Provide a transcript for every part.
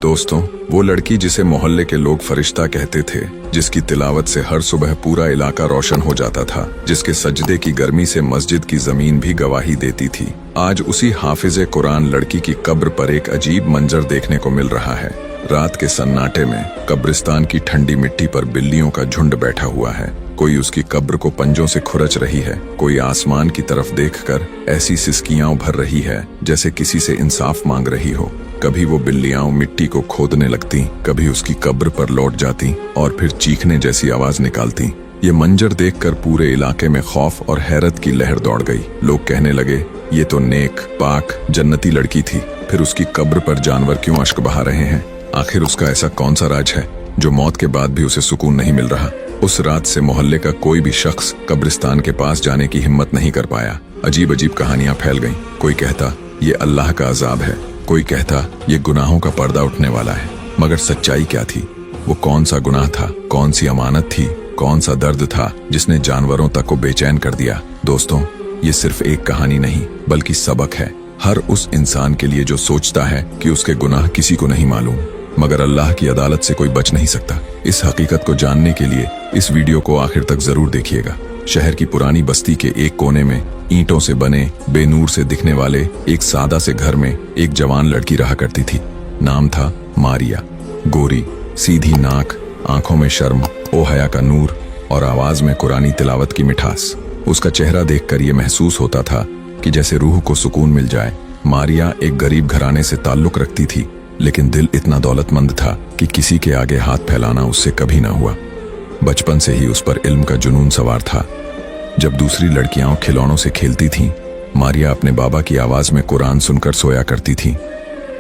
दोस्तों, वो लड़की जिसे मोहल्ले के लोग फरिश्ता कहते थे, जिसकी तिलावत से हर सुबह पूरा इलाका रोशन हो जाता था, जिसके सजदे की गर्मी से मस्जिद की जमीन भी गवाही देती थी, आज उसी हाफिजे कुरान लड़की की कब्र पर एक अजीब मंजर देखने को मिल रहा है। रात के सन्नाटे में कब्रिस्तान की ठंडी मिट्टी पर बिल्लियों का झुंड बैठा हुआ है। कोई उसकी कब्र को पंजों से खुरच रही है, कोई आसमान की तरफ देखकर ऐसी सिसकियां भर रही है जैसे किसी से इंसाफ मांग रही हो। कभी वो बिल्लियां मिट्टी को खोदने लगती, कभी उसकी कब्र पर लौट जाती और फिर चीखने जैसी आवाज निकालती। ये मंजर देखकर पूरे इलाके में खौफ और हैरत की लहर दौड़ गई। लोग कहने लगे, ये तो नेक, पाक, जन्नती लड़की थी, फिर उसकी कब्र पर जानवर क्यों अश्क बहा रहे हैं? आखिर उसका ऐसा कौन सा राज है जो मौत के बाद भी उसे सुकून नहीं मिल रहा? उस रात से मोहल्ले का कोई भी शख्स कब्रिस्तान के पास जाने की हिम्मत नहीं कर पाया। अजीब अजीब कहानियां फैल गईं। कोई कहता ये अल्लाह का अजाब है, कोई कहता ये गुनाहों का पर्दा उठने वाला है। मगर सच्चाई क्या थी? वो कौन सा गुनाह था, कौन सी अमानत थी, कौन सा दर्द था जिसने जानवरों तक को बेचैन कर दिया? दोस्तों, ये सिर्फ एक कहानी नहीं बल्कि सबक है, हर उस इंसान के लिए जो सोचता है कि उसके गुनाह किसी को नहीं मालूम, मगर अल्लाह की अदालत से कोई बच नहीं सकता। इस हकीकत को जानने के लिए इस वीडियो को आखिर तक जरूर देखिएगा। शहर की पुरानी बस्ती के एक कोने में ईंटों से बने बेनूर से दिखने वाले एक सादा से घर में एक जवान लड़की रहा करती थी। नाम था मारिया। गोरी, सीधी नाक, आंखों में शर्म ओ हया का नूर और आवाज में कुरानी तिलावत की मिठास। उसका चेहरा देखकर यह महसूस होता था कि जैसे रूह को सुकून मिल जाए। मारिया एक गरीब घराने से ताल्लुक रखती थी, लेकिन दिल इतना दौलतमंद था कि किसी के आगे हाथ फैलाना उससे कभी ना हुआ। बचपन से ही उस पर इल्म का जुनून सवार था। जब दूसरी लड़कियां खिलौनों से खेलती थीं, मारिया अपने बाबा की आवाज में कुरान सुनकर सोया करती थी।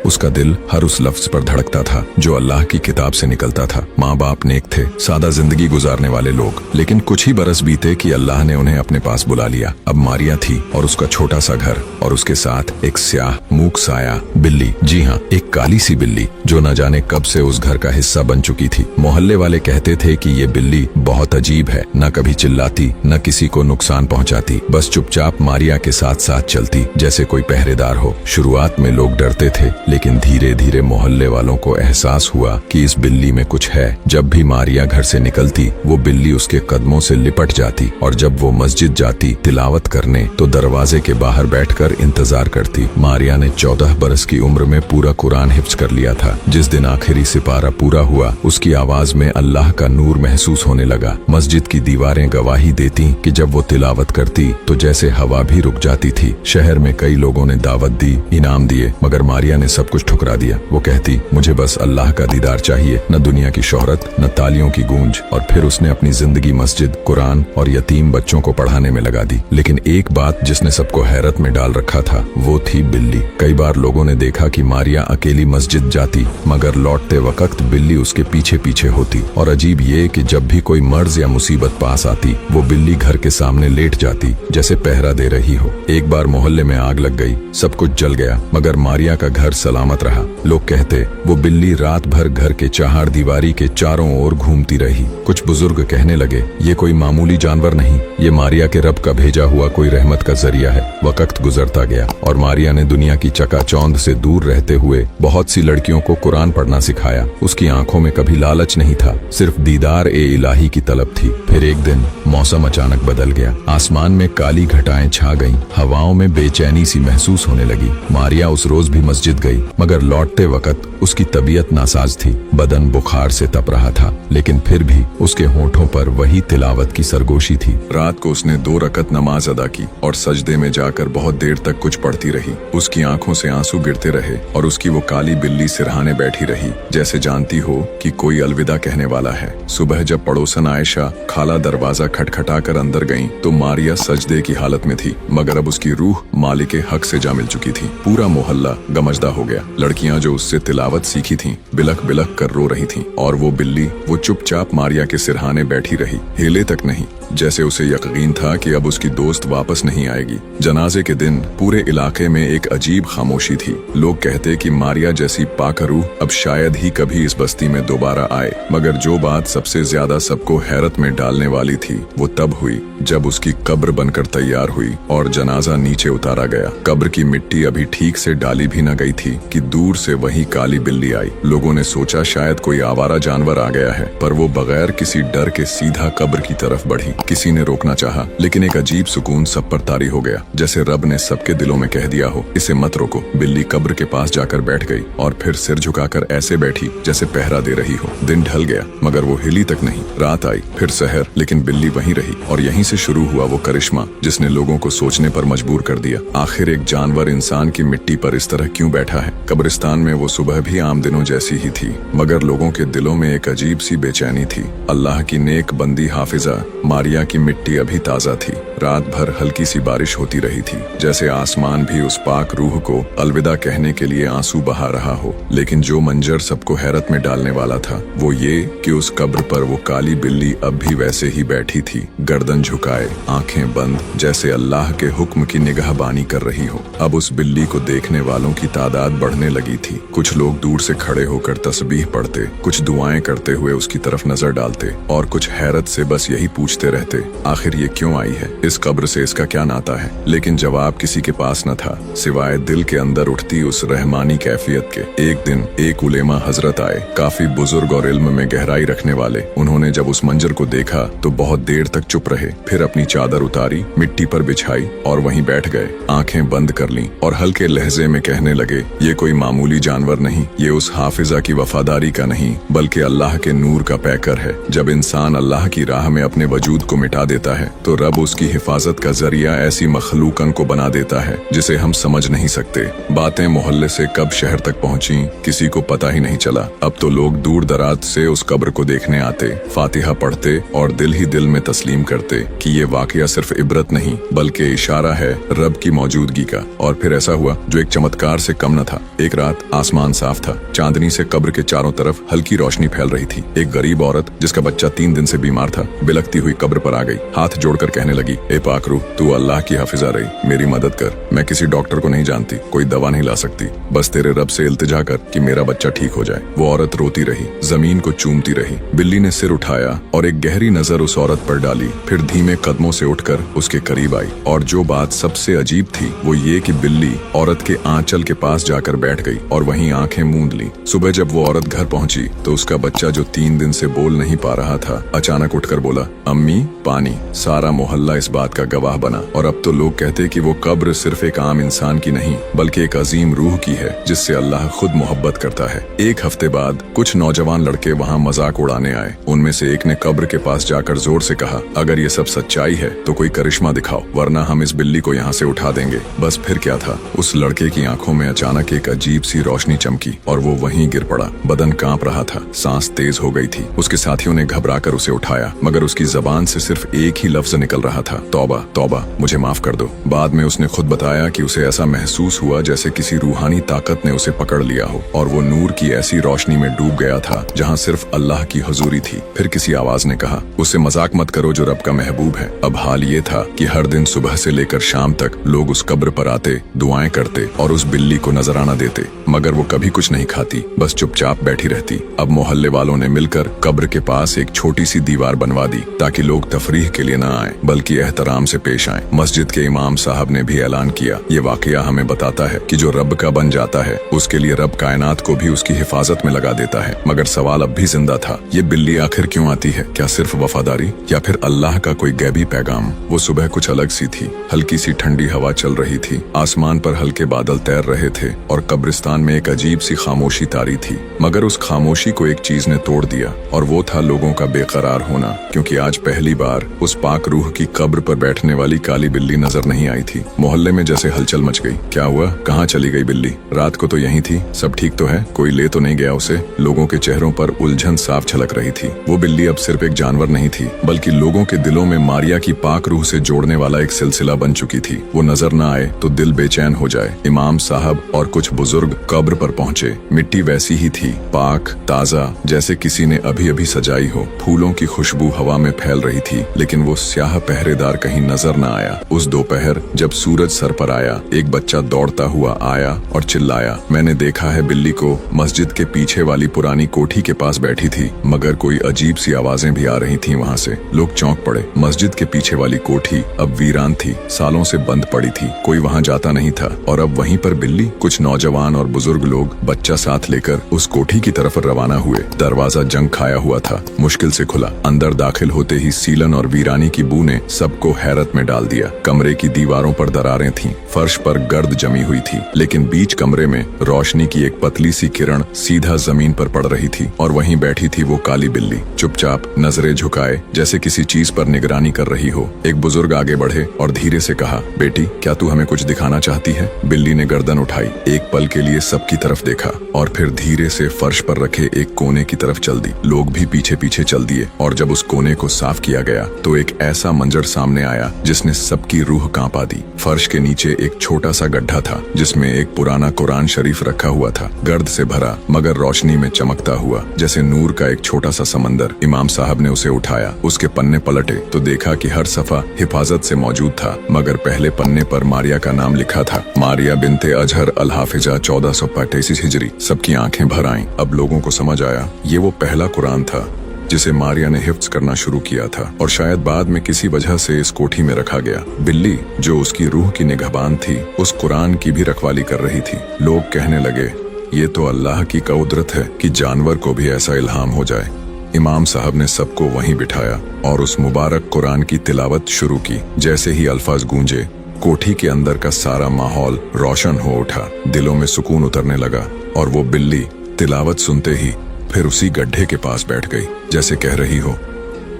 उसका दिल हर उस लफ्ज पर धड़कता था जो अल्लाह की किताब से निकलता था। माँ बाप नेक थे, सादा जिंदगी गुजारने वाले लोग, लेकिन कुछ ही बरस बीते कि अल्लाह ने उन्हें अपने पास बुला लिया। अब मारिया थी और उसका छोटा सा घर और उसके साथ एक स्याह मूक साया बिल्ली, जी हाँ, एक काली सी बिल्ली जो न जाने कब से उस घर का हिस्सा बन चुकी थी। मोहल्ले वाले कहते थे कि ये बिल्ली बहुत अजीब है, न कभी चिल्लाती, न किसी को नुकसान पहुँचाती, बस चुपचाप मारिया के साथ साथ चलती जैसे कोई पहरेदार हो। शुरुआत में लोग डरते थे, लेकिन धीरे धीरे मोहल्ले वालों को एहसास हुआ कि इस बिल्ली में कुछ है। जब भी मारिया घर से निकलती, वो बिल्ली उसके कदमों से लिपट जाती और जब वो मस्जिद जाती तिलावत करने, तो दरवाजे के बाहर बैठकर इंतजार करती। मारिया ने 14 बरस की उम्र में पूरा कुरान हिफ्ज कर लिया था। जिस दिन आखिरी सिपारा पूरा हुआ, उसकी आवाज में अल्लाह का नूर महसूस होने लगा। मस्जिद की दीवारें गवाही देती कि जब वो तिलावत करती तो जैसे हवा भी रुक जाती थी। शहर में कई लोगों ने दावत दी, इनाम दिए, मगर मारिया ने सब कुछ ठुकरा दिया। वो कहती, मुझे बस अल्लाह का दीदार चाहिए, न दुनिया की शोहरत, न तालियों की गूंज। और फिर उसने अपनी जिंदगी मस्जिद, कुरान और यतीम बच्चों को पढ़ाने में लगा दी। लेकिन एक बात जिसने सबको हैरत में डाल रखा था, वो थी बिल्ली। कई बार लोगों ने देखा कि मारिया अकेली मस्जिद जाती, मगर लौटते वक्त बिल्ली उसके पीछे पीछे होती। और अजीब ये कि जब भी कोई मर्ज या मुसीबत पास आती, वो बिल्ली घर के सामने लेट जाती जैसे पहरा दे रही हो। एक बार मोहल्ले में आग लग गई, सब कुछ जल गया, मगर मारिया का घर सलामत रहा। लोग कहते, वो बिल्ली रात भर घर के चहार दीवारी के चारों ओर घूमती रही। कुछ बुजुर्ग कहने लगे, ये कोई मामूली जानवर नहीं, ये मारिया के रब का भेजा हुआ कोई रहमत का जरिया है। वक्त गुजरता गया और मारिया ने दुनिया की चकाचौंध से दूर रहते हुए बहुत सी लड़कियों को कुरान पढ़ना सिखाया। उसकी आंखों में कभी लालच नहीं था, सिर्फ दीदार ए इलाही की तलब थी। फिर एक दिन मौसम अचानक बदल गया। आसमान में काली घटाएं छा गईं, हवाओं में बेचैनी सी महसूस होने लगी। मारिया उस रोज भी मस्जिद गई, मगर लौटते वक्त उसकी तबीयत नासाज थी। बदन बुखार से तप रहा था, लेकिन फिर भी उसके होठों पर वही तिलावत की सरगोशी थी। रात को उसने 2 रकत नमाज अदा की और सजदे में जाकर बहुत देर तक कुछ पढ़ती रही। उसकी आंखों से आंसू गिरते रहे और उसकी वो काली बिल्ली सिरहाने बैठी रही, जैसे जानती हो कि कोई अलविदा कहने वाला है। सुबह जब पड़ोसन आयशा खाला दरवाजा खटखटाकर अंदर गईं, तो मारिया सजदे की हालत में थी, मगर अब उसकी रूह मालिक हक से जा मिल चुकी थी। पूरा मोहल्ला गमजदा हो गया। लड़कियां जो उससे तिलावत सीखी थीं, बिलख बिलख कर रो रही थीं, और वो बिल्ली वो चुपचाप मारिया के सिरहाने बैठी रही, हिले तक नहीं, जैसे उसे यकीन था कि अब उसकी दोस्त वापस नहीं आएगी। जनाजे के दिन पूरे इलाके में एक अजीब खामोशी थी। लोग कहते कि मारिया जैसी पाकरू अब शायद ही कभी इस बस्ती में दोबारा आए, मगर जो बात सबसे ज्यादा सबको हैरत में डालने वाली थी, वो तब हुई जब उसकी कब्र बनकर तैयार हुई और जनाजा नीचे उतारा गया। कब्र की मिट्टी अभी ठीक से डाली भी न गई थी थी कि दूर से वही काली बिल्ली आई। लोगों ने सोचा शायद कोई आवारा जानवर आ गया है, पर वो बगैर किसी डर के सीधा कब्र की तरफ बढ़ी। किसी ने रोकना चाहा, लेकिन एक अजीब सुकून सब पर तारी हो गया, जैसे रब ने सबके दिलों में कह दिया हो, इसे मत रोको। बिल्ली कब्र के पास जाकर बैठ गई और फिर सिर झुकाकर ऐसे बैठी जैसे पहरा दे रही हो। दिन ढल गया मगर वो हिली तक नहीं। रात आई, फिर शहर, लेकिन बिल्ली वहीं रही। और यहीं से शुरू हुआ वो करिश्मा जिसने लोगों को सोचने पर मजबूर कर दिया। आखिर एक जानवर इंसान की मिट्टी पर इस तरह क्यों बैठा है? कब्रिस्तान में वो सुबह भी आम दिनों जैसी ही थी, मगर लोगों के दिलों में एक अजीब सी बेचैनी थी। अल्लाह की नेक बंदी हाफिजा मारिया की मिट्टी अभी ताजा थी। रात भर हल्की सी बारिश होती रही थी, जैसे आसमान भी उस पाक रूह को अलविदा कहने के लिए आंसू बहा रहा हो। लेकिन जो मंजर सबको हैरत में डालने वाला था वो ये कि उस कब्र पर वो काली बिल्ली अब भी वैसे ही बैठी थी, गर्दन झुकाए, आंखें बंद, जैसे अल्लाह के हुक्म की निगाहबानी कर रही हो। अब उस बिल्ली को देखने वालों की तादाद बढ़ने लगी थी। कुछ लोग दूर से खड़े होकर तस्बीह पढ़ते, कुछ दुआएं करते हुए उसकी तरफ नजर डालते और कुछ हैरत से बस यही पूछते रहते, आखिर ये क्यों आई है? इस कब्र से इसका क्या नाता है? लेकिन जवाब किसी के पास न था, सिवाय दिल के अंदर उठती उस रहमानी कैफियत के। एक दिन एक उलेमा हजरत आए, काफी बुजुर्ग और इल्म में गहराई रखने वाले। उन्होंने जब उस मंजर को देखा तो बहुत देर तक चुप रहे, फिर अपनी चादर उतारी, मिट्टी पर बिछाई और वहीं बैठ गए, आंखें बंद कर लीं और हल्के लहजे में कहने लगे, ये कोई मामूली जानवर नहीं, ये उस हाफिजा की वफादारी का नहीं बल्कि अल्लाह के नूर का पैकर है। जब इंसान अल्लाह की राह में अपने वजूद को मिटा देता है तो रब उसकी हिफाजत का जरिया ऐसी मखलूकन को बना देता है जिसे हम समझ नहीं सकते। बातें मोहल्ले से कब शहर तक पहुंची किसी को पता ही नहीं चला। अब तो लोग दूर दराज से उस कब्र को देखने आते, फातिहा पढ़ते और दिल ही दिल में तस्लीम करते कि ये वाकया सिर्फ इबरत नहीं बल्कि इशारा है रब की मौजूदगी का। और फिर ऐसा हुआ जो एक चमत्कार से कम न था। एक रात आसमान साफ था, चांदनी से कब्र के चारों तरफ हल्की रोशनी फैल रही थी। एक गरीब औरत जिसका बच्चा 3 दिन से बीमार था बिलखती हुई कब्र पर आ गई, हाथ जोड़कर कहने लगी, ए पाक रूह, तू अल्लाह की हाफिजा रही, मेरी मदद कर। मैं किसी डॉक्टर को नहीं जानती, कोई दवा नहीं ला सकती, बस तेरे रब से इल्तिजा कर कि मेरा बच्चा ठीक हो जाए। वो औरत रोती रही, जमीन को चूमती रही। बिल्ली ने सिर उठाया और एक गहरी नजर उस औरत पर डाली, फिर धीमे कदमों से उठकर उसके करीब आई। और जो बात सबसे अजीब थी वो ये कि बिल्ली औरत के आंचल के पास जाकर बैठ गई और वहीं आंखें मूंद ली। सुबह जब वो औरत घर पहुंची तो उसका बच्चा जो 3 दिन से बोल नहीं पा रहा था अचानक उठकर बोला, अम्मी पानी। सारा मोहल्ला इस बात का गवाह बना और अब तो लोग कहते कि वो कब्र सिर्फ एक आम इंसान की नहीं बल्कि एक अजीम रूह की है जिससे अल्लाह खुद मोहब्बत करता है। एक हफ्ते बाद कुछ नौजवान लड़के वहाँ मजाक उड़ाने आए। उनमें से एक ने कब्र के पास जाकर जोर से कहा, अगर ये सब सच्चाई है तो कोई करिश्मा दिखाओ वरना हम इस बिल्ली को यहाँ से उठा देंगे। बस फिर क्या था, उस लड़के की आंखों में अचानक एक अजीब सी रोशनी चमकी और वो वहीं गिर पड़ा। बदन कांप रहा था, सांस तेज हो गई थी। उसके साथियों ने घबराकर उसे उठाया मगर उसकी जबान से सिर्फ एक ही लफ्ज निकल रहा था, तौबा तौबा, मुझे माफ कर दो। बाद में उसने खुद बताया कि उसे ऐसा महसूस हुआ जैसे किसी रूहानी ताकत ने उसे पकड़ लिया हो और वो नूर की ऐसी रोशनी में डूब गया था जहाँ सिर्फ अल्लाह की हुजूरी थी। फिर किसी आवाज ने कहा, उससे मजाक मत करो जो रब का महबूब है। अब हाल ये था कि हर दिन सुबह से लेकर शाम तक लोग उस कब्र पर आते, दुआएं करते और उस बिल्ली को नजराना देते, मगर वो कभी कुछ नहीं खाती, बस चुपचाप बैठी रहती। अब मोहल्ले वालों ने मिलकर कब्र के पास एक छोटी सी दीवार बनवा दी ताकि लोग तफरीह के लिए न आए बल्कि एहतराम से पेश आए। मस्जिद के इमाम साहब ने भी ऐलान किया, ये वाकया हमें बताता है कि जो रब का बन जाता है उसके लिए रब कायनात को भी उसकी हिफाजत में लगा देता है। मगर सवाल अब भी जिंदा था, ये बिल्ली आखिर क्यों आती है? क्या सिर्फ वफादारी या फिर अल्लाह का कोई गैबी पैगाम? वो सुबह कुछ अलग सी थी, हल्की सी ठंडी हवा चल रही थी, आसमान पर हल्के बादल तैर रहे थे और कब्रिस्तान में एक अजीब सी खामोशी तारी थी। मगर उस खामोशी को एक चीज ने तोड़ दिया और वो था लोगों का बेकरार होना, क्योंकि आज पहली बार उस पाक रूह की कब्र पर बैठने वाली काली बिल्ली नजर नहीं आई थी। मोहल्ले में जैसे हलचल मच गई, क्या हुआ, कहाँ चली गई बिल्ली? रात को तो यहीं थी, सब ठीक तो है, कोई ले तो नहीं गया उसे? लोगों के चेहरों पर उलझन साफ झलक रही थी। वो बिल्ली अब सिर्फ एक जानवर नहीं थी बल्कि लोगों के दिलों में मारिया की पाक रूह से जोड़ने वाला एक सिलसिला बन चुकी थी। वो नजर न आए तो दिल बेचैन हो जाए। इमाम साहब और कुछ बुजुर्ग कब्र पर पहुंचे। मिट्टी वैसी ही थी, पाक ताजा, जैसे किसी ने अभी अभी सजाई हो। फूलों की खुशबू हवा में फैल रही थी, लेकिन वो स्याह पहरेदार कहीं नजर न आया। उस दोपहर जब सूरज सर पर आया, एक बच्चा दौड़ता हुआ आया और चिल्लाया, मैंने देखा है बिल्ली को मस्जिद के पीछे वाली पुरानी कोठी के पास बैठी थी। मगर कोई अजीब सी आवाजें भी आ रही थीं वहाँ से। लोग चौंक पड़े। मस्जिद के पीछे वाली कोठी अब वीरान थी, सालों से बंद पड़ी थी, कोई वहाँ जाता नहीं था और अब वहीं पर बिल्ली। कुछ नौजवान और बुजुर्ग लोग बच्चा साथ लेकर उस कोठी की तरफ रवाना हुए। दरवाजा जंग खाया हुआ था, मुश्किल से खुला। अंदर दाखिल होते ही सीलन और वीरानी की बू ने सबको हैरत में डाल दिया। कमरे की दीवारों पर दरारें थीं, फर्श पर गर्द जमी हुई थी, लेकिन बीच कमरे में रोशनी की एक पतली सी किरण सीधा जमीन पर पड़ रही थी और वहीं बैठी थी वो काली बिल्ली, चुपचाप नजरें झुकाए जैसे किसी चीज पर निगरानी कर रही हो। एक बुजुर्ग आगे बढ़े और धीरे से कहा, बेटी क्या तू हमें कुछ दिखाना चाहती है? बिल्ली ने गर्दन उठाई, एक पल के लिए सबकी तरफ देखा और फिर धीरे से फर्श पर रखे एक कोने की तरफ चल दी। लोग भी पीछे पीछे चल दिए और जब उस कोने को साफ किया गया तो एक ऐसा मंजर सामने आया जिसने सबकी रूह कांपा दी। फर्श के नीचे एक छोटा सा गड्ढा था जिसमें एक पुराना कुरान शरीफ रखा हुआ था, गर्द से भरा मगर रोशनी में चमकता हुआ जैसे नूर का एक छोटा सा समंदर। इमाम साहब ने उसे उठाया, उसके पन्ने पलटे तो देखा कि हर सफा हिफाजत से मौजूद था, मगर पहले पन्ने पर मारिया का नाम लिखा था, मारिया बिनते अजहर अल हाफिजा 1485 हिजरी। सबकी आंखें भर आईं। अब लोगों को समझ आया ये वो पहला कुरान था जिसे मारिया ने हिफ्ज करना शुरू किया था और शायद बाद में किसी वजह से इस कोठी में रखा गया। बिल्ली जो उसकी रूह की निगहबान थी उस कुरान की भी रखवाली कर रही थी। लोग कहने लगे ये तो अल्लाह की कुदरत है कि जानवर को भी ऐसा इल्हाम हो जाए। इमाम साहब ने सबको वहीं बिठाया और उस मुबारक कुरान की तिलावत शुरू की। जैसे ही अल्फाज गूंजे कोठी के अंदर का सारा माहौल रोशन हो उठा, दिलों में सुकून उतरने लगा और वो बिल्ली तिलावत सुनते ही फिर उसी गड्ढे के पास बैठ गई, जैसे कह रही हो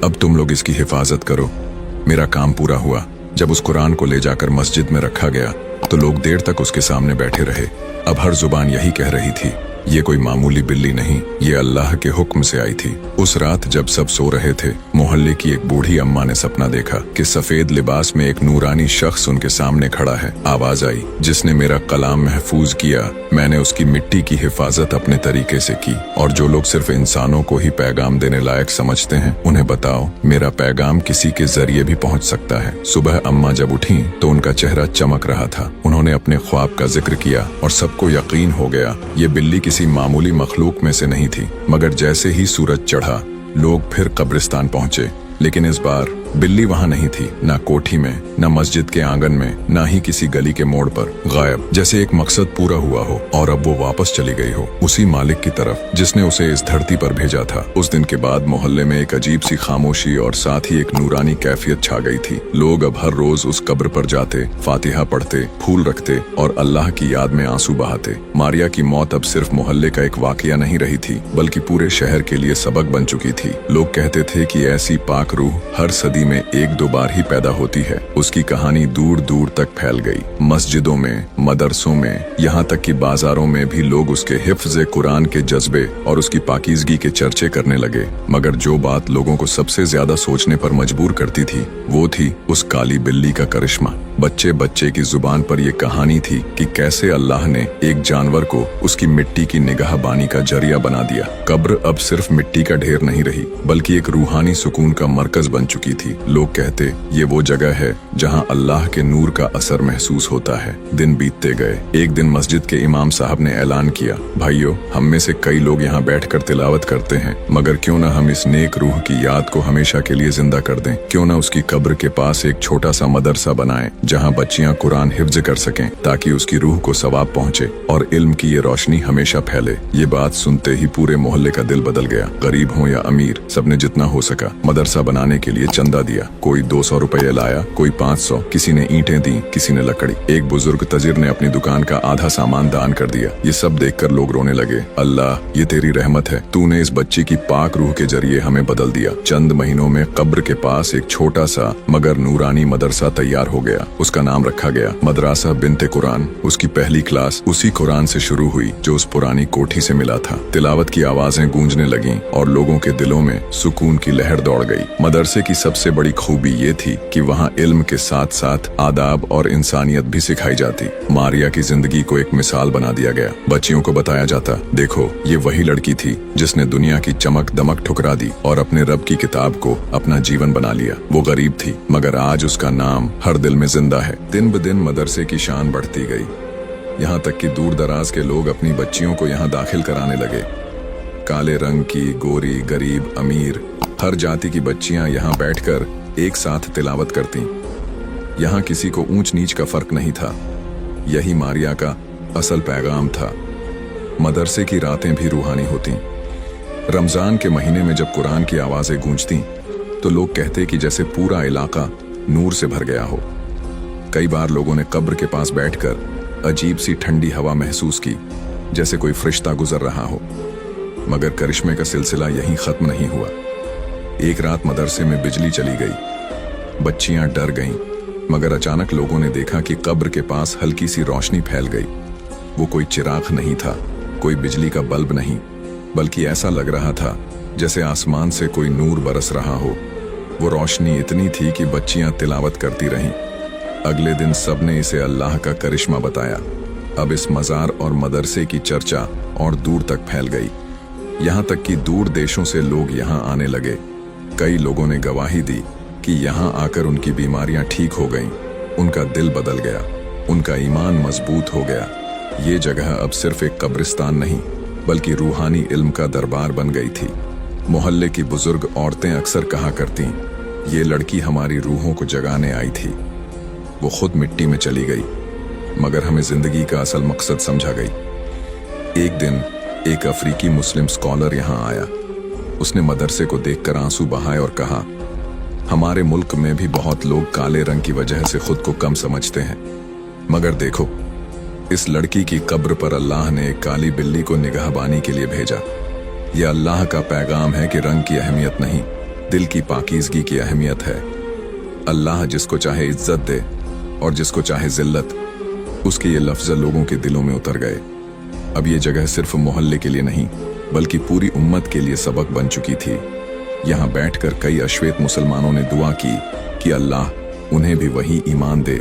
अब तुम लोग इसकी हिफाजत करो, मेरा काम पूरा हुआ। जब उस कुरान को ले जाकर मस्जिद में रखा गया तो लोग देर तक उसके सामने बैठे रहे। अब हर जुबान यही कह रही थी ये कोई मामूली बिल्ली नहीं, ये अल्लाह के हुक्म से आई थी। उस रात जब सब सो रहे थे, मोहल्ले की एक बूढ़ी अम्मा ने सपना देखा कि सफेद लिबास में एक नूरानी शख्स उनके सामने खड़ा है। आवाज आई, जिसने मेरा कलाम महफूज किया, मैंने उसकी मिट्टी की हिफाजत अपने तरीके से की, और जो लोग सिर्फ इंसानों को ही पैगाम देने लायक समझते हैं उन्हें बताओ मेरा पैगाम किसी के जरिए भी पहुंच सकता है। सुबह अम्मा जब उठी तो उनका चेहरा चमक रहा था। उन्होंने अपने ख्वाब का जिक्र किया और सबको यकीन हो गया ये बिल्ली किसी मामूली मखलूक में से नहीं थी। मगर जैसे ही सूरज चढ़ा लोग फिर कब्रिस्तान पहुंचे, लेकिन इस बार बिल्ली वहां नहीं थी, ना कोठी में, ना मस्जिद के आंगन में, ना ही किसी गली के मोड़ पर। गायब, जैसे एक मकसद पूरा हुआ हो और अब वो वापस चली गई हो उसी मालिक की तरफ जिसने उसे इस धरती पर भेजा था। उस दिन के बाद मोहल्ले में एक अजीब सी खामोशी और साथ ही एक नूरानी कैफियत छा गई थी। लोग अब हर रोज उस कब्र पर जाते, फातिहा पढ़ते, फूल रखते और अल्लाह की याद में आंसू बहाते। मारिया की मौत अब सिर्फ मोहल्ले का एक वाकया नहीं रही थी, बल्कि पूरे शहर के लिए सबक बन चुकी थी। लोग कहते थे कि ऐसी पाक रूह हर सदी में एक दो बार ही पैदा होती है। उसकी कहानी दूर दूर तक फैल गई। मस्जिदों में, मदरसों में, यहाँ तक कि बाजारों में भी लोग उसके हिफ्ज़ कुरान के जज्बे और उसकी पाकीज़गी के चर्चे करने लगे। मगर जो बात लोगों को सबसे ज्यादा सोचने पर मजबूर करती थी वो थी उस काली बिल्ली का करिश्मा। बच्चे बच्चे की जुबान पर यह कहानी थी कि कैसे अल्लाह ने एक जानवर को उसकी मिट्टी की निगाहबानी का जरिया बना दिया। कब्र अब सिर्फ मिट्टी का ढेर नहीं रही, बल्कि एक रूहानी सुकून का मरकज बन चुकी थी। लोग कहते ये वो जगह है जहां अल्लाह के नूर का असर महसूस होता है। दिन बीतते गए। एक दिन मस्जिद के इमाम साहब ने ऐलान किया, भाइयों, हम में से कई लोग यहाँ बैठकर तिलावत करते हैं, मगर क्यों ना हम इस नेक रूह की याद को हमेशा के लिए जिंदा कर दें। क्यों ना उसकी कब्र के पास एक छोटा सा मदरसा बनाएं जहाँ बच्चियां कुरान हिफ्ज कर सकें, ताकि उसकी रूह को सवाब पहुँचे और इल्म की ये रोशनी हमेशा फैले। ये बात सुनते ही पूरे मोहल्ले का दिल बदल गया। गरीब हो या अमीर, सबने जितना हो सका मदरसा बनाने के लिए चंदा दिया। कोई 200 रुपये लाया, कोई 500, किसी ने ईंटें दी, किसी ने लकड़ी। एक बुजुर्ग तजिर ने अपनी दुकान का आधा सामान दान कर दिया। ये सब देखकर लोग रोने लगे, अल्लाह ये तेरी रहमत है, तूने इस बच्ची की पाक रूह के जरिए हमें बदल दिया। चंद महीनों में कब्र के पास एक छोटा सा मगर नूरानी मदरसा तैयार हो गया। उसका नाम रखा गया मदरसा बिनते कुरान। उसकी पहली क्लास उसी कुरान से शुरू हुई जो उस पुरानी कोठी से मिला था। तिलावत की आवाजें गूंजने लगीं और लोगों के दिलों में सुकून की लहर दौड़ गई। मदरसे की सबसे बड़ी खूबी ये थी कि वहाँ इल्म के साथ साथ आदाब और इंसानियत भी सिखाई जाती। मारिया की जिंदगी को एक मिसाल बना दिया गया। बच्चियों को बताया जाता, देखो ये वही लड़की थी जिसने दुनिया की चमक दमक ठुकरा दी और अपने रब की किताब को अपना जीवन बना लिया। वो गरीब थी, मगर आज उसका नाम हर दिल में जिंदा है। दिन ब दिन मदरसे की शान बढ़ती गई, यहाँ तक कि दूर दराज के लोग अपनी बच्चियों को यहाँ दाखिल कराने लगे। काले रंग की, गोरी, गरीब, अमीर, हर जाति की बच्चियां यहाँ बैठकर एक साथ तिलावत करती। यहाँ किसी को ऊंच नीच का फर्क नहीं था। यही मारिया का असल पैगाम था। मदरसे की रातें भी रूहानी होती। रमजान के महीने में जब कुरान की आवाजें गूंजती तो लोग कहते कि जैसे पूरा इलाका नूर से भर गया हो। कई बार लोगों ने कब्र के पास बैठकर अजीब सी ठंडी हवा महसूस की, जैसे कोई फरिश्ता गुजर रहा हो। मगर करिश्मे का सिलसिला यहीं खत्म नहीं हुआ। एक रात मदरसे में बिजली चली गई, बच्चियां डर गईं, मगर अचानक लोगों ने देखा कि कब्र के पास हल्की सी रोशनी फैल गई। वो कोई चिराग नहीं था, कोई बिजली का बल्ब नहीं, बल्कि ऐसा लग रहा था जैसे आसमान से कोई नूर बरस रहा हो। वो रोशनी इतनी थी कि बच्चियां तिलावत करती रहीं। अगले दिन सबने इसे अल्लाह का करिश्मा बताया। अब इस मज़ार और मदरसे की चर्चा और दूर तक फैल गई, यहाँ तक कि दूर देशों से लोग यहाँ आने लगे। कई लोगों ने गवाही दी कि यहाँ आकर उनकी बीमारियां ठीक हो गईं, उनका दिल बदल गया, उनका ईमान मजबूत हो गया। ये जगह अब सिर्फ एक कब्रिस्तान नहीं, बल्कि रूहानी इल्म का दरबार बन गई थी। मोहल्ले की बुजुर्ग औरतें अक्सर कहा करतीं, ये लड़की हमारी रूहों को जगाने आई थी। वो खुद मिट्टी में चली गई, मगर हमें जिंदगी का असल मकसद समझा गई। एक दिन एक अफ्रीकी मुस्लिम स्कॉलर यहाँ आया। उसने मदरसे को देखकर आंसू बहाए और कहा, हमारे मुल्क में भी बहुत लोग काले रंग की वजह से खुद को कम समझते हैं, मगर देखो, इस लड़की की कब्र पर अल्लाह ने एक काली बिल्ली को निगाहबानी के लिए भेजा। यह अल्लाह का पैगाम है कि रंग की अहमियत नहीं, दिल की पाकीज़गी की अहमियत है। अल्लाह जिसको चाहे इज्जत दे और जिसको चाहे जिल्लत, उसके ये लफ्ज़ लोगों के दिलों में उतर गए। अब ये जगह सिर्फ मोहल्ले के लिए नहीं, बल्कि पूरी उम्मत के लिए सबक बन चुकी थी। यहाँ बैठकर कई अश्वेत मुसलमानों ने दुआ की कि अल्लाह उन्हें भी वही ईमान दे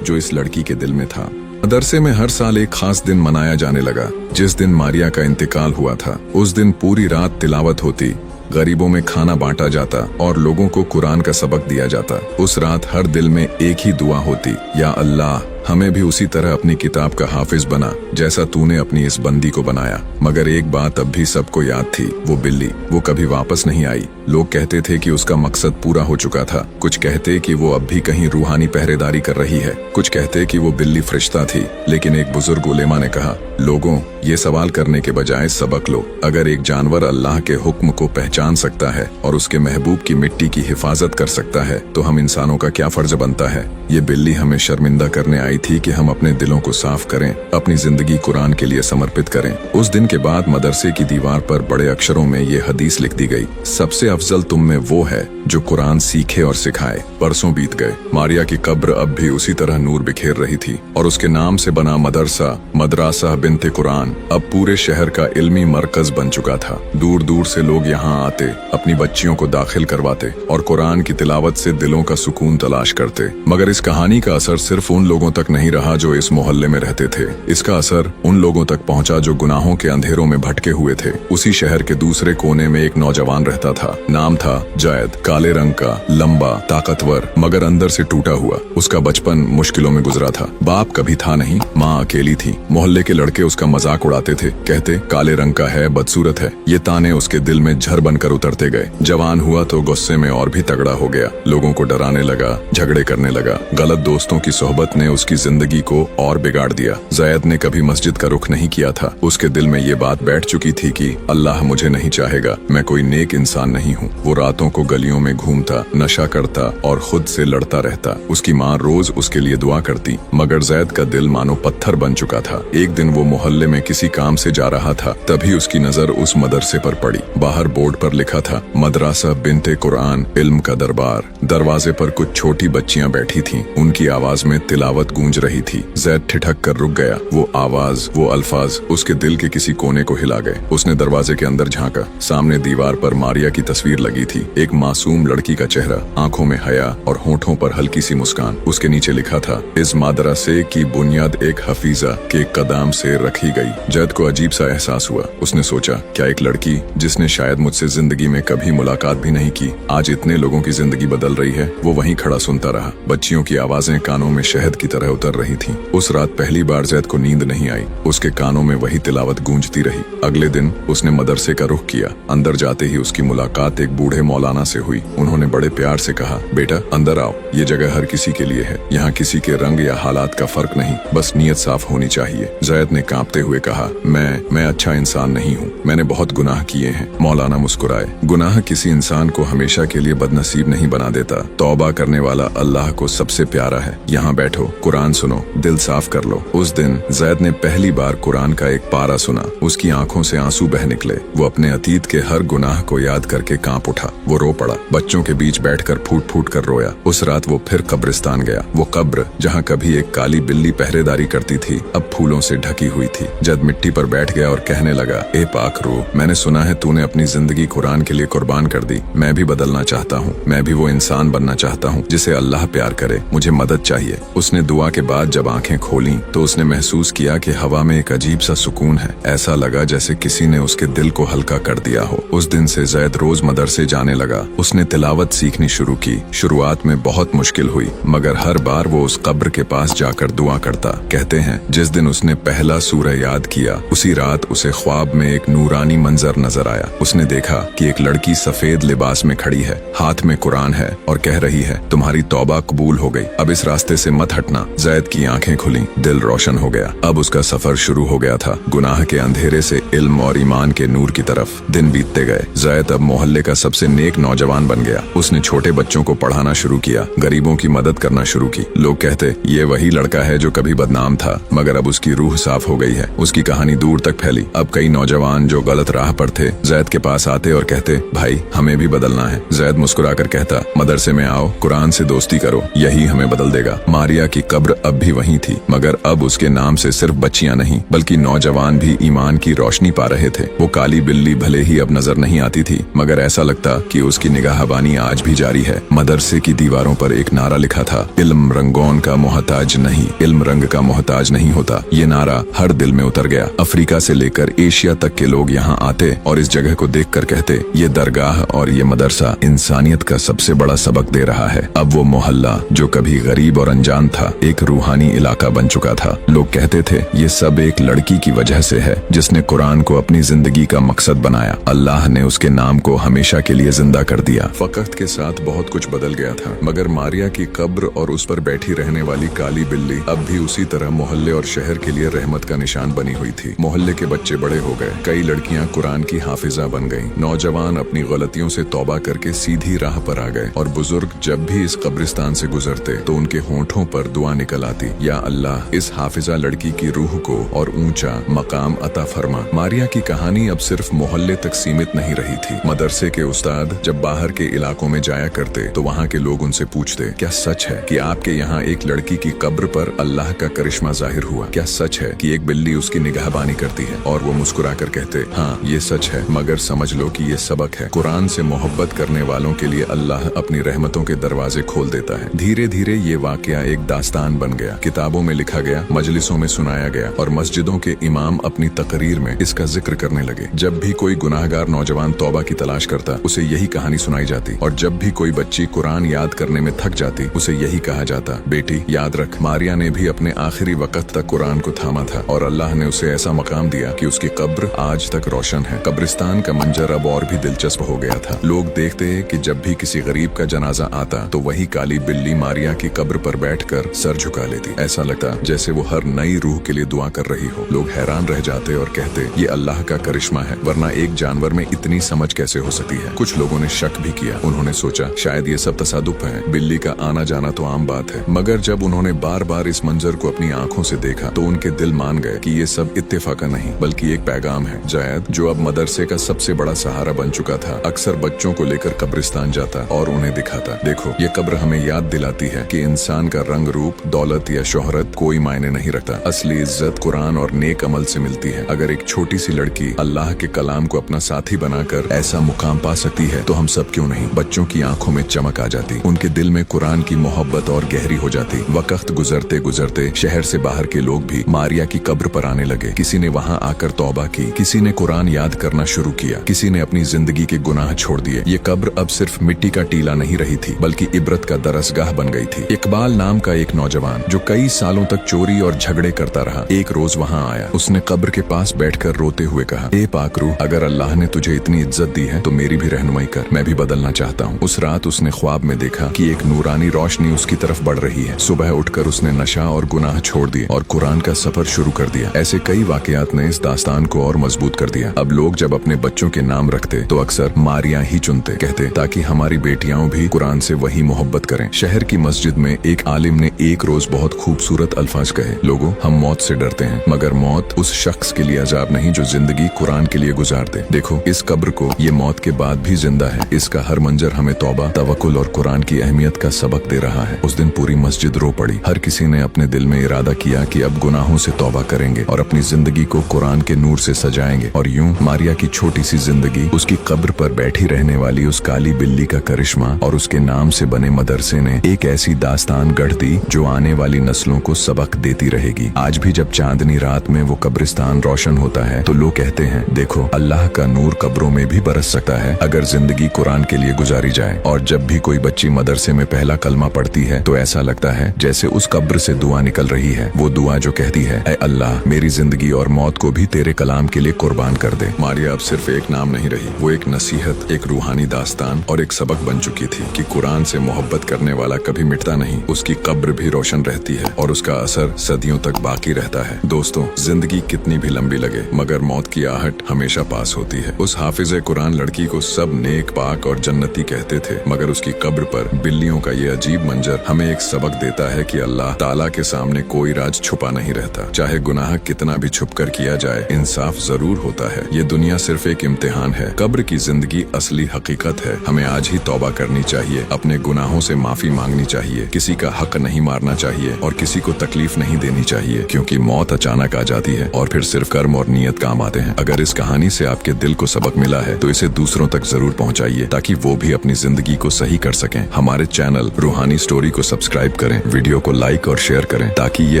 जो इस लड़की के दिल में था। मदरसे में हर साल एक खास दिन मनाया जाने लगा। जिस दिन मारिया का इंतकाल हुआ था, उस दिन पूरी रात तिलावत होती, गरीबों में खाना बांटा जाता और लोगों को कुरान का सबक दिया जाता। उस रात हर दिल में एक ही दुआ होती, या अल्लाह हमें भी उसी तरह अपनी किताब का हाफिज बना जैसा तूने अपनी इस बंदी को बनाया। मगर एक बात अब भी सबको याद थी, वो बिल्ली, वो कभी वापस नहीं आई। लोग कहते थे कि उसका मकसद पूरा हो चुका था, कुछ कहते कि वो अब भी कहीं रूहानी पहरेदारी कर रही है, कुछ कहते कि वो बिल्ली फरिश्ता थी। लेकिन एक बुजुर्ग उलेमा ने कहा, लोगों, ये सवाल करने के बजाय सबक लो। अगर एक जानवर अल्लाह के हुक्म को पहचान सकता है और उसके महबूब की मिट्टी की हिफाजत कर सकता है, तो हम इंसानों का क्या फर्ज बनता है। ये बिल्ली हमें शर्मिंदा करने आई थी कि हम अपने दिलों को साफ करें, अपनी जिंदगी कुरान के लिए समर्पित करें। उस दिन के बाद मदरसे की दीवार पर बड़े अक्षरों में ये हदीस लिख दी गई, सबसे अफजल तुम में वो है जो कुरान सीखे और सिखाए। बरसों बीत गए, मारिया की कब्र अब भी उसी तरह नूर बिखेर रही थी और उसके नाम से बना मदरसा बिनते कुरान अब पूरे शहर का इल्मी मरकज बन चुका था। दूर दूर से लोग यहाँ आते, अपनी बच्चियों को दाखिल करवाते और कुरान की तिलावत से दिलों का सुकून तलाश करते। मगर इस कहानी का असर सिर्फ उन लोगों तक नहीं रहा जो इस मोहल्ले में रहते थे। इसका असर उन लोगों तक पहुंचा जो गुनाहों के अंधेरों में भटके हुए थे। उसी शहर के दूसरे कोने में एक नौजवान रहता था। नाम था जैद, काले रंग का, लंबा, ताकतवर, मगर अंदर से टूटा हुआ। उसका बचपन मुश्किलों में गुजरा था। बाप कभी था नहीं, माँ अकेली थी। मोहल्ले के लड़के उसका मजाक उड़ाते थे, कहते काले रंग का है, बदसूरत है। ये ताने उसके दिल में झर बनकर उतरते गए। जवान हुआ तो गुस्से में और भी तगड़ा हो गया, लोगों को डराने लगा, झगड़े करने लगा। गलत दोस्तों की सोहबत ने उसकी जिंदगी को और बिगाड़ दिया। जैद ने कभी मस्जिद का रुख नहीं किया था। उसके दिल में ये बात बैठ चुकी थी कि अल्लाह मुझे नहीं चाहेगा, मैं कोई नेक इंसान नहीं हूँ। वो रातों को गलियों में घूमता, नशा करता और खुद से लड़ता रहता। उसकी माँ रोज उसके लिए दुआ करती, मगर जैद का दिल मानो पत्थर बन चुका था। एक दिन वो मोहल्ले में किसी काम से जा रहा था, तभी उसकी नजर उस मदरसे पर पड़ी। बाहर बोर्ड पर लिखा था, मदरसा बिनते कुरान, इल्म का दरबार। दरवाजे पर कुछ छोटी बच्चियां बैठी थीं, उनकी आवाज में तिलावत गूंज रही थी। जैद ठिठक कर रुक गया। वो आवाज, वो अल्फाज उसके दिल के किसी कोने को हिला गए। उसने दरवाजे के अंदर झांका। सामने दीवार पर मारिया की तस्वीर लगी थी, एक मासूम लड़की का चेहरा, आंखों में हया और होठों पर हल्की सी मुस्कान। उसके नीचे लिखा था, इस मदरसे की बुनियाद एक हफीजा के कदम से रखी गई। जैद को अजीब सा एहसास हुआ। उसने सोचा, क्या एक लड़की जिसने शायद मुझसे जिंदगी में कभी मुलाकात भी नहीं की, आज इतने लोगों की जिंदगी बदल रही है। वो वहीं खड़ा सुनता रहा। बच्चियों की आवाजें कानों में शहद की तरह उतर रही थीं। उस रात पहली बार जैद को नींद नहीं आई। उसके कानों में वही तिलावत गूंजती रही। अगले दिन उसने मदरसे का रुख किया। अंदर जाते ही उसकी मुलाकात एक बूढ़े मौलाना से हुई। उन्होंने बड़े प्यार से कहा, बेटा अंदर आओ, ये जगह हर किसी के लिए है। यहाँ किसी के रंग या हालात का फर्क नहीं, बस नीयत साफ होनी चाहिए। ज़ैद ने कांपते हुए कहा, मैं अच्छा इंसान नहीं हूँ, मैंने बहुत गुनाह किए हैं। मौलाना मुस्कुराए, गुनाह किसी इंसान को हमेशा के लिए बदनसीब नहीं बना देता। तौबा करने वाला अल्लाह को सबसे प्यारा है। यहाँ बैठो, कुरान सुनो, दिल साफ कर लो। उस दिन ज़ैद ने पहली बार कुरान का एक पारा सुना। उसकी आंखों से आंसू बह निकले। वो अपने अतीत के हर गुनाह को याद करके कांप उठा। वो रो पड़ा, बच्चों के बीच बैठकर फूट फूट कर रोया। उस रात वो फिर कब्रिस्तान गया। वो कब्र जहाँ कभी एक काली बिल्ली पहरेदारी करती थी, अब फूलों से ढकी हुई थी। जद मिट्टी पर बैठ गया और कहने लगा, ए पाक रूह, मैंने सुना है तूने अपनी जिंदगी कुरान के लिए कुर्बान कर दी। मैं भी बदलना चाहता हूँ, मैं भी वो इंसान बनना चाहता हूँ जिसे अल्लाह प्यार करे। मुझे मदद चाहिए। उसने दुआ के बाद जब आंखें खोली तो उसने महसूस किया कि हवा में एक अजीब सा सुकून है। ऐसा लगा जैसे किसी ने उसके दिल को हल्का कर दिया हो। उस दिन से ज़ैद रोज मदरसे जाने लगा। उसने तिलावत सीखनी शुरू की। शुरुआत में बहुत मुश्किल हुई, मगर हर बार वो उस कब्र के पास जाकर दुआ करता। कहते हैं जिस दिन उसने पहला सूरह याद किया, उसी रात उसे ख्वाब में एक नूरानी मंजर नजर आया। उसने देखा कि एक लड़की सफेद लिबास में खड़ी है, हाथ में कुरान है और कह रही है, तुम्हारी तौबा कबूल हो गई, अब इस रास्ते से मत हटना। ज़ैद की आंखें खुली, दिल रोशन हो गया। अब उसका सफर शुरू हो गया था, गुनाह के अंधेरे से इल्म और ईमान के नूर की तरफ। दिन बीतते गए। ज़ैद अब मोहल्ले का सबसे नेक नौजवान बन गया। उसने छोटे बच्चों को पढ़ाना शुरू किया, गरीबों की मदद करना शुरू की। लोग कहते, ये वही लड़का है जो कभी बदनाम था, मगर अब उसकी रूह साफ हो गई है। उसकी कहानी दूर तक फैली। अब कई नौजवान जो गलत राह पर थे ज़ैद के पास आते और कहते, भाई हमें भी बदलना है। ज़ैद मुस्कुराकर कहता, मदरसे में आओ, कुरान से दोस्ती करो, यही हमें बदल देगा। मारिया की कब्र अब भी वहीं थी, मगर अब उसके नाम से सिर्फ बच्चियां नहीं बल्कि नौजवान भी ईमान की रोशनी पा रहे थे। वो काली बिल्ली भले ही अब नजर नहीं आती थी, मगर ऐसा लगता कि उसकी निगाहबानी आज भी जारी है। मदरसे की दीवारों पर एक नारा लिखा था, इल्म रंगों का मोहताज नहीं, इल्म रंग का मोहताज नहीं होता। ये नारा हर दिल में उतर गया। अफ्रीका से लेकर एशिया तक के लोग यहाँ आते और इस जगह को देखकर कहते, ये दरगाह और ये मदरसा इंसानियत का सबसे बड़ा सबक दे रहा है। अब वो मोहल्ला जो कभी गरीब और अनजान था, एक रूहानी इलाका बन चुका था। लोग कहते थे, ये सब एक लड़की की वजह से है जिसने कुरान को अपनी जिंदगी का मकसद बनाया। अल्लाह ने उसके नाम को हमेशा के लिए जिंदा कर दिया। वक्त के साथ बहुत कुछ बदल गया था, मगर मारिया की कब्र और उस पर बैठी रहने वाली काली बिल्ली अब भी उसी तरह मोहल्ले और शहर के लिए रहमत का निशान बनी हुई थी। मोहल्ले के बच्चे बड़े हो गए, कई लड़कियां कुरान की हाफिजा बन गईं। नौजवान अपनी गलतियों से तौबा करके सीधी राह पर आ गए और बुजुर्ग जब भी इस कब्रिस्तान से गुजरते तो उनके होंठों पर दुआ निकल आती, या अल्लाह इस हाफिजा लड़की की रूह को और ऊंचा मकाम अता फरमा। मारिया की कहानी अब सिर्फ मोहल्ले तक सीमित नहीं रही थी। मदरसे के उस्ताद जब बाहर के इलाकों में जाया करते तो वहाँ के लोग उनसे पूछते, क्या सच है कि आपके यहाँ एक लड़की की कब्र पर अल्लाह का करिश्मा जाहिर हुआ? क्या सच है कि एक बिल्ली उसकी निगाहबानी करती है? और वो मुस्कुराकर कहते, हाँ ये सच है, मगर समझ लो कि ये सबक है। कुरान से मोहब्बत करने वालों के लिए अल्लाह अपनी रहमतों के दरवाजे खोल देता है। धीरे धीरे ये वाकया एक दास्तान बन गया, किताबों में लिखा गया, मजलिसों में सुनाया गया और मस्जिदों के इमाम अपनी तकरीर में इसका जिक्र करने लगे। जब भी कोई गुनाहगार नौजवान तौबा की तलाश करता, उसे यही कहानी सुनाई जाती, और जब भी कोई बच्ची कुरान याद करने में थक जाती, उसे यही कहा जाता, बेटी याद रख, मारिया ने भी अपने आखिरी वक्त तक कुरान को थामा था और अल्लाह ने उसे ऐसा मकाम दिया कि उसकी कब्र आज तक रोशन है। कब्रिस्तान का मंजर अब और भी दिलचस्प हो गया था। लोग देखते कि जब भी किसी गरीब का जनाजा आता तो वही काली बिल्ली मारिया की कब्र पर बैठकर सर झुका लेती। ऐसा लगता जैसे वो हर नई रूह के लिए दुआ कर रही हो। लोग हैरान रह जाते और कहते, ये अल्लाह का करिश्मा है, वरना एक जानवर में इतनी समझ कैसे हो सकती है। कुछ लोगों ने शक भी किया। उन्होंने सोचा शायद ये सब तसादुफ है, बिल्ली का आना जाना तो आम बात है। मगर जब उन्होंने बार बार इस मंजर को अपनी आंखों से देखा तो उनके दिल मान गए कि ये सब इत्तेफाका नहीं बल्कि एक पैगाम है। ज़ैद जो अब मदरसे का सबसे बड़ा सहारा बन चुका था, अक्सर बच्चों को लेकर कब्रिस्तान जाता और उन्हें दिखाता, देखो ये कब्र हमें याद दिलाती है कि इंसान का रंग रूप, दौलत या शोहरत कोई मायने नहीं रखता। असली इज्जत कुरान और नेक अमल से मिलती है। अगर एक छोटी सी लड़की अल्लाह के कलाम को अपना साथी बनाकर ऐसा मुकाम पा सकती है तो हम सब क्यों नहीं। बच्चों की आंखों में चमक आ जाती, उनके दिल में कुरान की मोहब्बत और गहरी हो जाती। वक्त गुजरते गुजरते शहर से बाहर के लोग भी मारिया की कब्र पर आने लगे। किसी ने वहाँ आकर तौबा की, किसी ने कुरान याद करना शुरू किया, किसी ने अपनी जिंदगी के गुनाह छोड़ दिए। ये कब्र अब सिर्फ मिट्टी का टीला नहीं रही थी बल्कि इबरत का दरसगाह बन गई थी। इकबाल नाम का एक नौजवान जो कई सालों तक चोरी और झगड़े करता रहा, एक रोज वहाँ आया। उसने कब्र के पास बैठकर रोते हुए कहा, ए पाक रूह, अगर अल्लाह ने तुझे इतनी इज्जत दी है तो मेरी भी रहनुमाई कर, मैं भी बदल बदलना चाहता हूँ। उस रात उसने ख्वाब में देखा कि एक नूरानी रोशनी उसकी तरफ बढ़ रही है। सुबह उठकर उसने नशा और गुनाह छोड़ दिए और कुरान का सफर शुरू कर दिया। ऐसे कई वाकयात ने इस दास्तान को और मजबूत कर दिया। अब लोग जब अपने बच्चों के नाम रखते तो अक्सर मारिया ही चुनते, कहते ताकि हमारी बेटियां भी कुरान से वही मोहब्बत करें। शहर की मस्जिद में एक आलिम ने एक रोज बहुत खूबसूरत अल्फाज कहे, लोगों हम मौत से डरते हैं मगर मौत उस शख्स के लिए अजाब नहीं जो जिंदगी कुरान के लिए गुजार दे। देखो इस कब्र को ये मौत के बाद भी जिंदा है। इसका हर मंजर हमें तौबा, तवक्कुल और कुरान की अहमियत का सबक दे रहा है। उस दिन पूरी मस्जिद रो पड़ी। हर किसी ने अपने दिल में इरादा किया कि अब गुनाहों से तौबा करेंगे और अपनी जिंदगी को कुरान के नूर से सजाएंगे। और यूं मारिया की छोटी सी जिंदगी, उसकी कब्र पर बैठी रहने वाली उस काली बिल्ली का करिश्मा और उसके नाम से बने मदरसे ने एक ऐसी दास्तान गढ़ दी जो आने वाली नस्लों को सबक देती रहेगी। आज भी जब चांदनी रात में वो कब्रिस्तान रोशन होता है तो लोग कहते हैं, देखो अल्लाह का नूर कब्रों में भी बरस सकता है अगर जिंदगी कुरान के लिए गुजारी जाए। और जब भी कोई बच्ची मदरसे में पहला कलमा पढ़ती है तो ऐसा लगता है जैसे उस कब्र से दुआ निकल रही है। वो दुआ जो कहती है, ऐ अल्लाह मेरी जिंदगी और मौत को भी तेरे कलाम के लिए कुर्बान कर दे। मारिया अब सिर्फ एक नाम नहीं रही, वो एक नसीहत, एक रूहानी दास्तान और एक सबक बन चुकी थी कि कुरान से मोहब्बत करने वाला कभी मिटता नहीं। उसकी कब्र भी रोशन रहती है और उसका असर सदियों तक बाकी रहता है। दोस्तों, जिंदगी कितनी भी लंबी लगे मगर मौत की आहट हमेशा पास होती है। उस हाफिज कुरान लड़की को सब नेक, पाक और जन्नती कहते थे मगर उसकी कब्र पर बिल्लियों का ये अजीब मंजर हमें एक सबक देता है कि अल्लाह ताला के सामने कोई राज छुपा नहीं रहता। चाहे गुनाह कितना भी छुप कर किया जाए, इंसाफ जरूर होता है। ये दुनिया सिर्फ एक इम्तिहान है, कब्र की जिंदगी असली हकीकत है। हमें आज ही तौबा करनी चाहिए, अपने गुनाहों से माफी मांगनी चाहिए, किसी का हक नहीं मारना चाहिए और किसी को तकलीफ नहीं देनी चाहिए, क्योंकि मौत अचानक आ जाती है और फिर सिर्फ कर्म और नीयत काम आते हैं। अगर इस कहानी से आपके दिल को सबक मिला है तो इसे दूसरों तक जरूर पहुंचाइए ताकि वो भी अपनी जिंदगी को सही कर सकें। हमारे चैनल रूहानी स्टोरी को सब्सक्राइब करें, वीडियो को लाइक और शेयर करें ताकि ये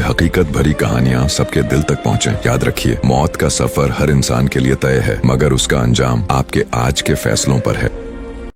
हकीकत भरी कहानियां सबके दिल तक पहुंचे। याद रखिए, मौत का सफर हर इंसान के लिए तय है मगर उसका अंजाम आपके आज के फैसलों पर है।